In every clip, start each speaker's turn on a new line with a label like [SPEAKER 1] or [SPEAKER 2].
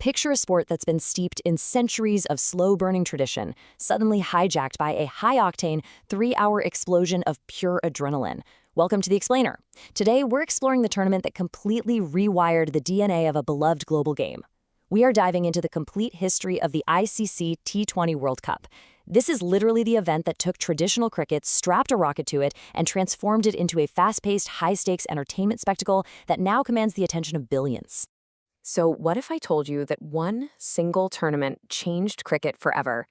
[SPEAKER 1] Picture a sport that's been steeped in centuries of slow-burning tradition, suddenly hijacked by a high-octane, 3-hour explosion of pure adrenaline. Welcome to The Explainer. Today, we're exploring the tournament that completely rewired the DNA of a beloved global game. We are diving into the complete history of the ICC T20 World Cup. This is literally the event that took traditional cricket, strapped a rocket to it, and transformed it into a fast-paced, high-stakes entertainment spectacle that now commands the attention of billions. So what if I told you that one single tournament changed cricket forever?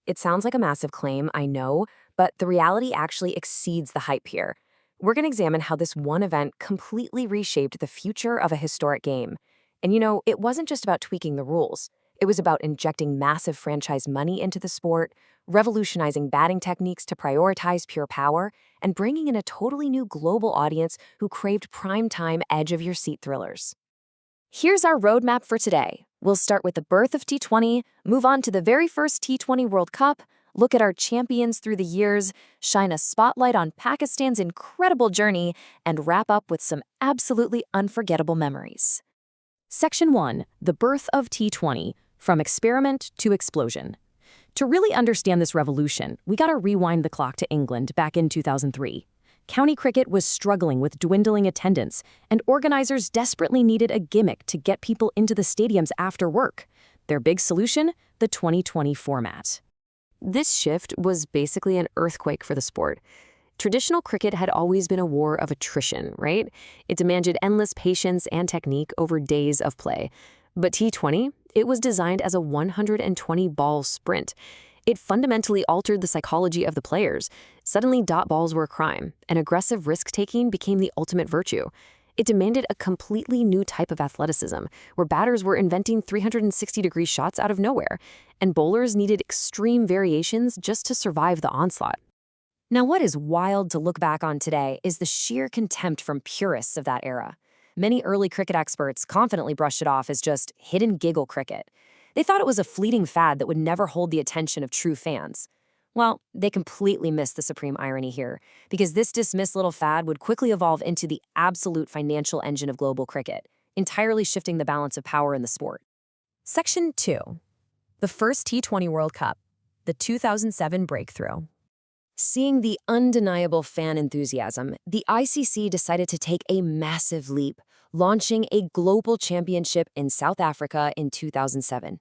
[SPEAKER 1] It sounds like a massive claim, I know, but the reality actually exceeds the hype here. We're going to examine how this one event completely reshaped the future of a historic game. And it wasn't just about tweaking the rules. It was about injecting massive franchise money into the sport, revolutionizing batting techniques to prioritize pure power, and bringing in a totally new global audience who craved prime-time edge-of-your-seat thrillers. Here's our roadmap for today. We'll start with the birth of T20, move on to the very first T20 World Cup, look at our champions through the years, shine a spotlight on Pakistan's incredible journey, and wrap up with some absolutely unforgettable memories. Section 1. The birth of T20, from experiment to explosion. To really understand this revolution, we gotta rewind the clock to England back in 2003. County cricket was struggling with dwindling attendance, and organizers desperately needed a gimmick to get people into the stadiums after work. Their big solution? The 2020 format. This shift was basically an earthquake for the sport. Traditional cricket had always been a war of attrition, right? It demanded endless patience and technique over days of play. But T20, it was designed as a 120-ball sprint. It fundamentally altered the psychology of the players. Suddenly, dot balls were a crime, and aggressive risk-taking became the ultimate virtue. It demanded a completely new type of athleticism, where batters were inventing 360-degree shots out of nowhere, and bowlers needed extreme variations just to survive the onslaught. Now, what is wild to look back on today is the sheer contempt from purists of that era. Many early cricket experts confidently brushed it off as just hidden giggle cricket. They thought it was a fleeting fad that would never hold the attention of true fans. Well, they completely missed the supreme irony here, because this dismissed little fad would quickly evolve into the absolute financial engine of global cricket, entirely shifting the balance of power in the sport. Section 2. The first T20 World Cup, the 2007 breakthrough. Seeing the undeniable fan enthusiasm, the ICC decided to take a massive leap, launching a global championship in South Africa in 2007.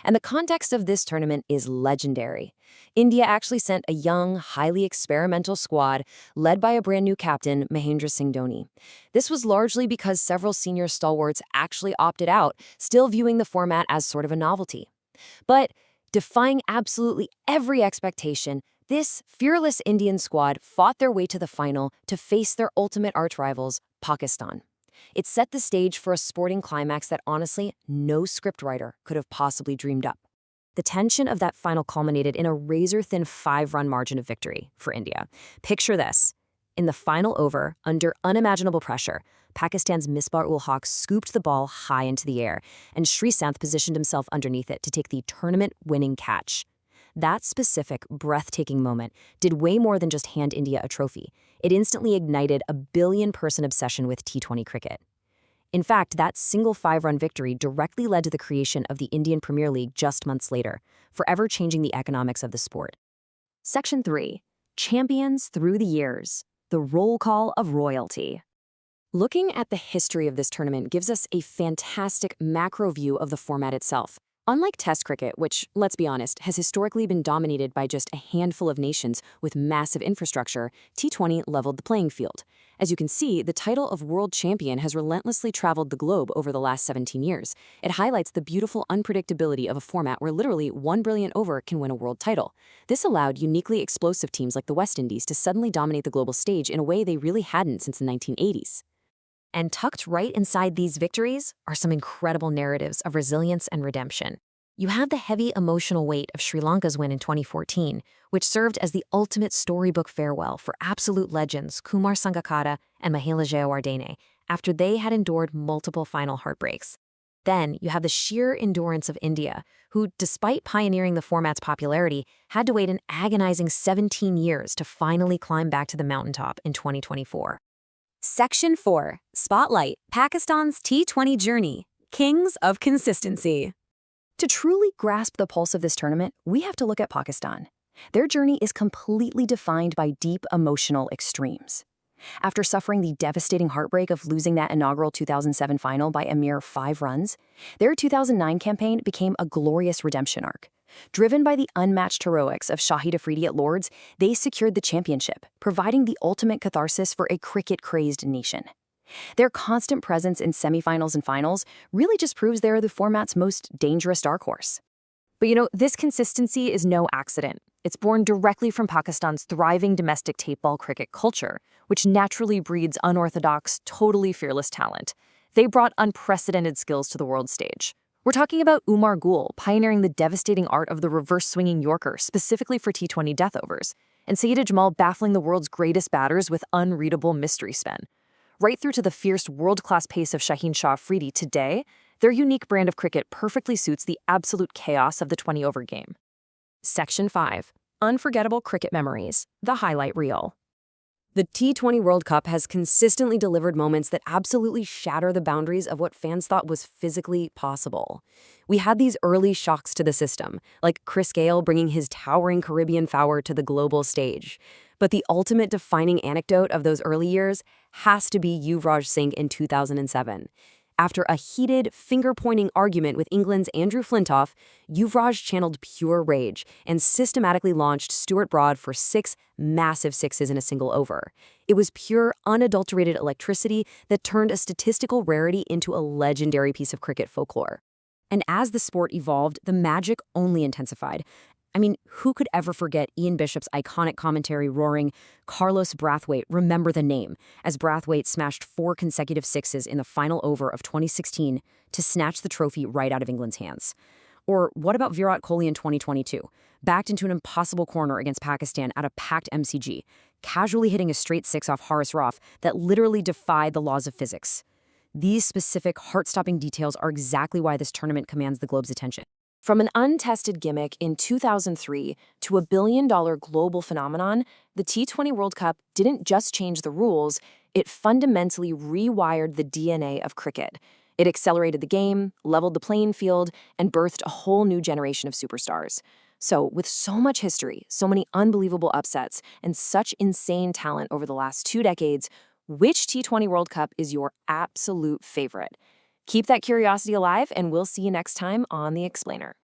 [SPEAKER 1] And the context of this tournament is legendary. India actually sent a young, highly experimental squad led by a brand new captain, Mahendra Singh Dhoni. This was largely because several senior stalwarts actually opted out, still viewing the format as sort of a novelty. But defying absolutely every expectation, this fearless Indian squad fought their way to the final to face their ultimate arch-rivals, Pakistan. It set the stage for a sporting climax that honestly no scriptwriter could have possibly dreamed up. The tension of that final culminated in a razor-thin 5-run margin of victory for India. Picture this. In the final over, under unimaginable pressure, Pakistan's Misbah-ul-Haq scooped the ball high into the air, and Srisanth positioned himself underneath it to take the tournament-winning catch. That specific, breathtaking moment did way more than just hand India a trophy. It instantly ignited a billion-person obsession with T20 cricket. In fact, that single 5-run victory directly led to the creation of the Indian Premier League just months later, forever changing the economics of the sport. Section 3. Champions through the years. The roll call of royalty. Looking at the history of this tournament gives us a fantastic macro view of the format itself. Unlike Test cricket, which, let's be honest, has historically been dominated by just a handful of nations with massive infrastructure, T20 leveled the playing field. As you can see, the title of world champion has relentlessly traveled the globe over the last 17 years. It highlights the beautiful unpredictability of a format where literally one brilliant over can win a world title. This allowed uniquely explosive teams like the West Indies to suddenly dominate the global stage in a way they really hadn't since the 1980s. And tucked right inside these victories are some incredible narratives of resilience and redemption. You have the heavy emotional weight of Sri Lanka's win in 2014, which served as the ultimate storybook farewell for absolute legends Kumar Sangakkara and Mahela Jayawardene after they had endured multiple final heartbreaks. Then you have the sheer endurance of India, who, despite pioneering the format's popularity, had to wait an agonizing 17 years to finally climb back to the mountaintop in 2024. Section 4. Spotlight, Pakistan's T20 Journey, Kings of Consistency. To truly grasp the pulse of this tournament, we have to look at Pakistan. Their journey is completely defined by deep emotional extremes. After suffering the devastating heartbreak of losing that inaugural 2007 final by a mere 5 runs, their 2009 campaign became a glorious redemption arc. Driven by the unmatched heroics of Shahid Afridi at Lord's, they secured the championship, providing the ultimate catharsis for a cricket-crazed nation. Their constant presence in semifinals and finals really just proves they're the format's most dangerous dark horse. But this consistency is no accident. It's born directly from Pakistan's thriving domestic tape ball cricket culture, which naturally breeds unorthodox, totally fearless talent. They brought unprecedented skills to the world stage. We're talking about Umar Gul pioneering the devastating art of the reverse-swinging Yorker specifically for T20 death overs, and Saeed Ajmal baffling the world's greatest batters with unreadable mystery spin. Right through to the fierce world-class pace of Shaheen Shah Afridi today, their unique brand of cricket perfectly suits the absolute chaos of the 20-over game. Section 5. Unforgettable Cricket Memories, the Highlight Reel. The T20 World Cup has consistently delivered moments that absolutely shatter the boundaries of what fans thought was physically possible. We had these early shocks to the system, like Chris Gayle bringing his towering Caribbean power to the global stage. But the ultimate defining anecdote of those early years has to be Yuvraj Singh in 2007. After a heated, finger-pointing argument with England's Andrew Flintoff, Yuvraj channeled pure rage and systematically launched Stuart Broad for 6 massive sixes in a single over. It was pure, unadulterated electricity that turned a statistical rarity into a legendary piece of cricket folklore. And as the sport evolved, the magic only intensified. Who could ever forget Ian Bishop's iconic commentary roaring, "Carlos Brathwaite, remember the name," as Brathwaite smashed 4 consecutive sixes in the final over of 2016 to snatch the trophy right out of England's hands. Or what about Virat Kohli in 2022, backed into an impossible corner against Pakistan at a packed MCG, casually hitting a straight 6 off Haris Rauf that literally defied the laws of physics. These specific, heart-stopping details are exactly why this tournament commands the globe's attention. From an untested gimmick in 2003 to a billion-dollar global phenomenon, the T20 World Cup didn't just change the rules, it fundamentally rewired the DNA of cricket. It accelerated the game, leveled the playing field, and birthed a whole new generation of superstars. So, with so much history, so many unbelievable upsets, and such insane talent over the last 2 decades, which T20 World Cup is your absolute favorite? Keep that curiosity alive, and we'll see you next time on The Explainer.